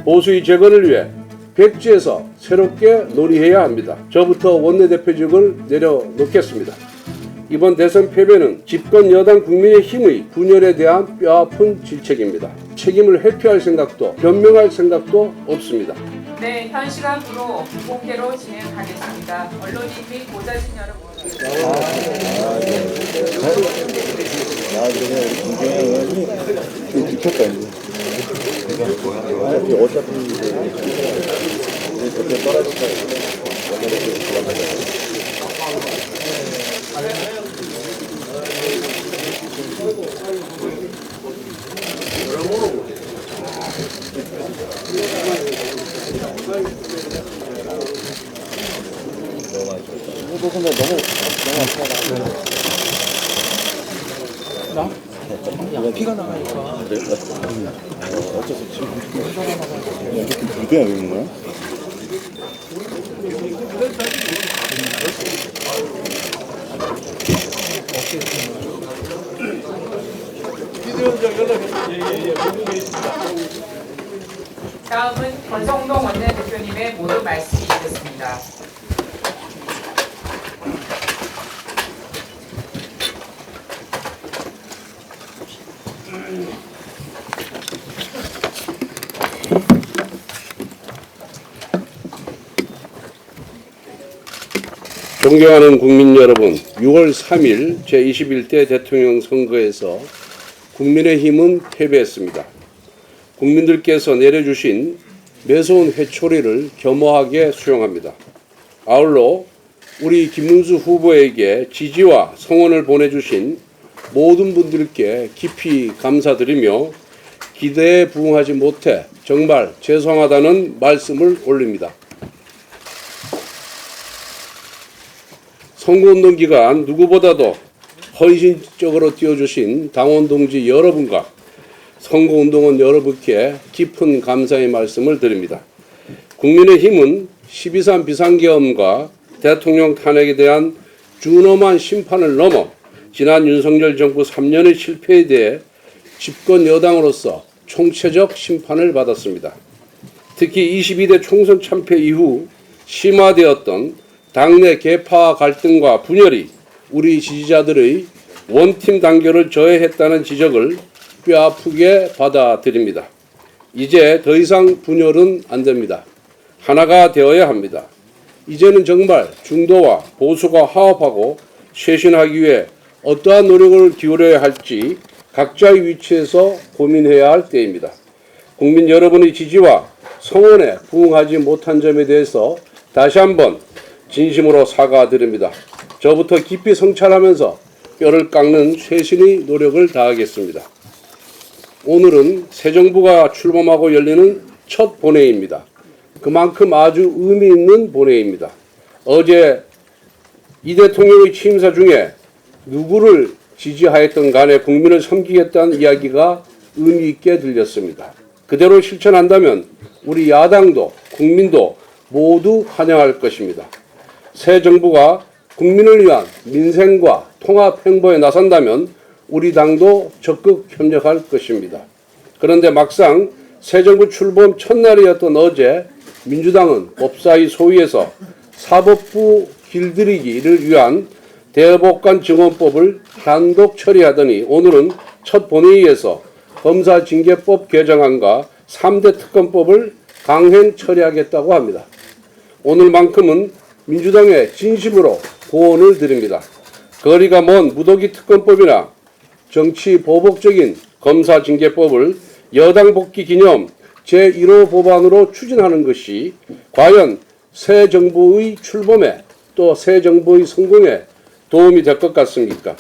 보수의 재건을 위해 백지에서 새롭게 논의해야 합니다. 저부터 원내대표직을 내려놓겠습니다. 이번 대선 패배는 집권 여당 국민의힘의 분열에 대한 뼈아픈 질책입니다. 책임을 회피할 생각도 변명할 생각도 없습니다. 네, 현 시간부로 공개로 진행하겠습니다. 언론인 및 보좌진 여러분. 미쳤다 이제. 어차피 그때 떨어질까. 근데 너무 아프다. 나? 피가 나가니까. 그래? 어쩔 수 없지. 이렇게 불교야 되는 거야? 다음은 권성동 원내대표님의 모두 말씀이 있겠습니다. 존경하는 국민 여러분, 6월 3일 제21대 대통령 선거에서 국민의힘은 패배했습니다. 국민들께서 내려주신 매서운 회초리를 겸허하게 수용합니다. 아울러 우리 김문수 후보에게 지지와 성원을 보내주신 모든 분들께 깊이 감사드리며 기대에 부응하지 못해 정말 죄송하다는 말씀을 올립니다. 선거운동 기간 누구보다도 헌신적으로 뛰어주신 당원 동지 여러분과 선거운동원 여러분께 깊은 감사의 말씀을 드립니다. 국민의힘은 12.3 비상계엄과 대통령 탄핵에 대한 준엄한 심판을 넘어 지난 윤석열 정부 3년의 실패에 대해 집권 여당으로서 총체적 심판을 받았습니다. 특히 22대 총선 참패 이후 심화되었던 당내 계파 갈등과 분열이 우리 지지자들의 원팀 단결을 저해했다는 지적을 뼈아프게 받아들입니다. 이제 더 이상 분열은 안 됩니다. 하나가 되어야 합니다. 이제는 정말 중도와 보수가 화합하고 쇄신하기 위해 어떠한 노력을 기울여야 할지 각자의 위치에서 고민해야 할 때입니다. 국민 여러분의 지지와 성원에 부응하지 못한 점에 대해서 다시 한번 진심으로 사과드립니다. 저부터 깊이 성찰하면서 뼈를 깎는 쇄신의 노력을 다하겠습니다. 오늘은 새 정부가 출범하고 열리는 첫 본회의입니다. 그만큼 아주 의미 있는 본회의입니다. 어제 이 대통령의 취임사 중에 누구를 지지하였던 간에 국민을 섬기겠다는 이야기가 의미 있게 들렸습니다. 그대로 실천한다면 우리 야당도 국민도 모두 환영할 것입니다. 새 정부가 국민을 위한 민생과 통합 행보에 나선다면 우리 당도 적극 협력할 것입니다. 그런데 막상 새 정부 출범 첫날이었던 어제 민주당은 법사위 소위에서 사법부 길들이기를 위한 대법관 증언법을 단독 처리하더니 오늘은 첫 본회의에서 검사징계법 개정안과 3대 특검법을 강행 처리하겠다고 합니다. 오늘만큼은 민주당에 진심으로 고언을 드립니다. 거리가 먼 무더기 특검법이나 정치 보복적인 검사징계법을 여당 복귀 기념 제1호 법안으로 추진하는 것이 과연 새 정부의 출범에 또 새 정부의 성공에 도움이 될 것 같습니까?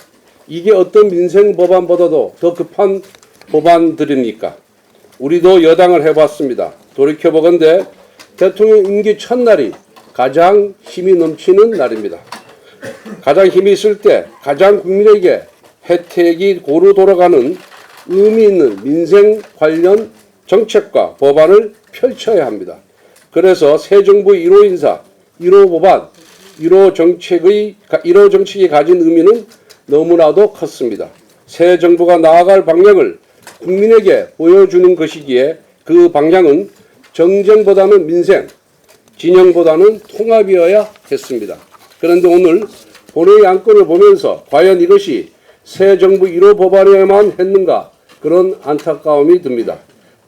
이게 어떤 민생 법안보다도 더 급한 법안들입니까? 우리도 여당을 해봤습니다. 돌이켜보건대 대통령 임기 첫날이 가장 힘이 넘치는 날입니다. 가장 힘이 있을 때 가장 국민에게 혜택이 고루 돌아가는 의미 있는 민생 관련 정책과 법안을 펼쳐야 합니다. 그래서 새 정부의 1호 인사, 1호 법안, 1호 정책이 가진 의미는 너무나도 컸습니다. 새 정부가 나아갈 방향을 국민에게 보여주는 것이기에 그 방향은 정쟁보다는 민생, 진영보다는 통합이어야 했습니다. 그런데 오늘 본회의 안건을 보면서 과연 이것이 새 정부 1호 법안이어야만 했는가 그런 안타까움이 듭니다.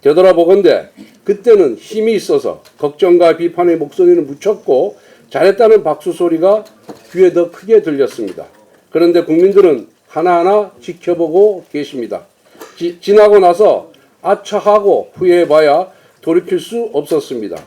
되돌아보건대 그때는 힘이 있어서 걱정과 비판의 목소리는 묻혔고 잘했다는 박수 소리가 귀에 더 크게 들렸습니다. 그런데 국민들은 하나하나 지켜보고 계십니다. 지나고 나서 아차하고 후회해봐야 돌이킬 수 없었습니다.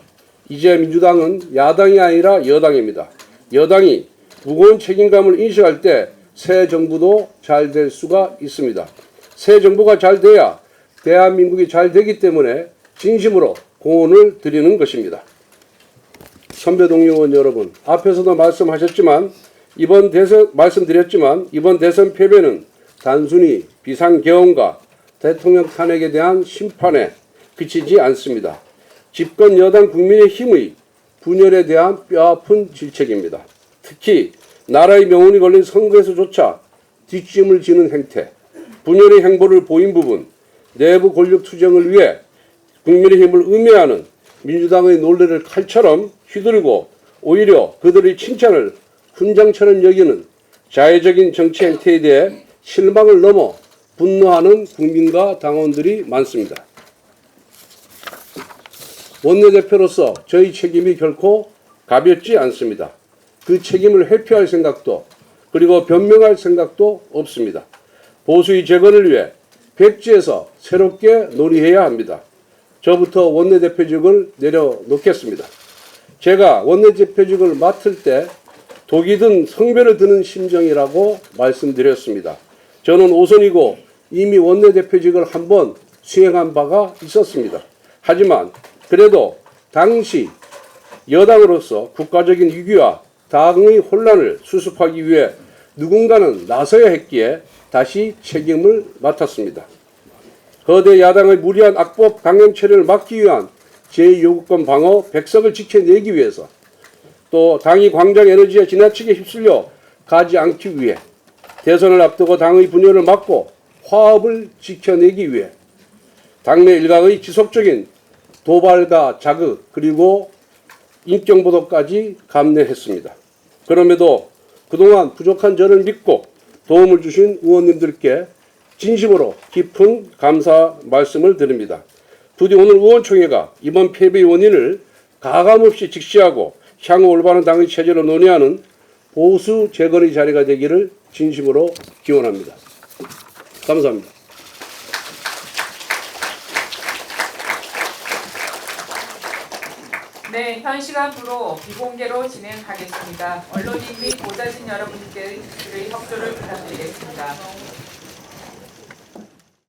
이제 민주당은 야당이 아니라 여당입니다. 여당이 무거운 책임감을 인식할 때 새 정부도 잘 될 수가 있습니다. 새 정부가 잘 돼야 대한민국이 잘 되기 때문에 진심으로 공헌을 드리는 것입니다. 선배 동료 의원 여러분, 앞에서도 말씀드렸지만 이번 대선 패배는 단순히 비상계엄과 대통령 탄핵에 대한 심판에 그치지 않습니다. 집권 여당 국민의힘의 분열에 대한 뼈아픈 질책입니다. 특히 나라의 명운이 걸린 선거에서조차 뒷짐을 지는 행태, 분열의 행보를 보인 부분, 내부 권력 투쟁을 위해 국민의힘을 음해하는 민주당의 논리를 칼처럼 휘두르고 오히려 그들의 칭찬을 훈장처럼 여기는 자해적인 정치 행태에 대해 실망을 넘어 분노하는 국민과 당원들이 많습니다. 원내대표로서 저희 책임이 결코 가볍지 않습니다. 그 책임을 회피할 생각도 그리고 변명할 생각도 없습니다. 보수의 재건을 위해 백지에서 새롭게 논의해야 합니다. 저부터 원내대표직을 내려놓겠습니다. 제가 원내대표직을 맡을 때 독이 든 성배를 드는 심정이라고 말씀드렸습니다. 저는 오선이고 이미 원내대표직을 한번 수행한 바가 있었습니다. 하지만 그래도 당시 여당으로서 국가적인 위기와 당의 혼란을 수습하기 위해 누군가는 나서야 했기에 다시 책임을 맡았습니다. 거대 야당의 무리한 악법 강행 처리를 막기 위한 제2요구권 방어 백석을 지켜내기 위해서 또 당이 광장 에너지에 지나치게 휩쓸려 가지 않기 위해 대선을 앞두고 당의 분열을 막고 화합을 지켜내기 위해 당내 일각의 지속적인 도발과 자극 그리고 인격보도까지 감내했습니다. 그럼에도 그동안 부족한 저를 믿고 도움을 주신 의원님들께 진심으로 깊은 감사 말씀을 드립니다. 부디 오늘 의원총회가 이번 패배의 원인을 가감없이 직시하고 향후 올바른 당의 체제로 논의하는 보수 재건의 자리가 되기를 진심으로 기원합니다. 감사합니다. 네, 현 시간부로 비공개로 진행하겠습니다. 언론인 및 보좌진 여러분들의 협조를 부탁드리겠습니다.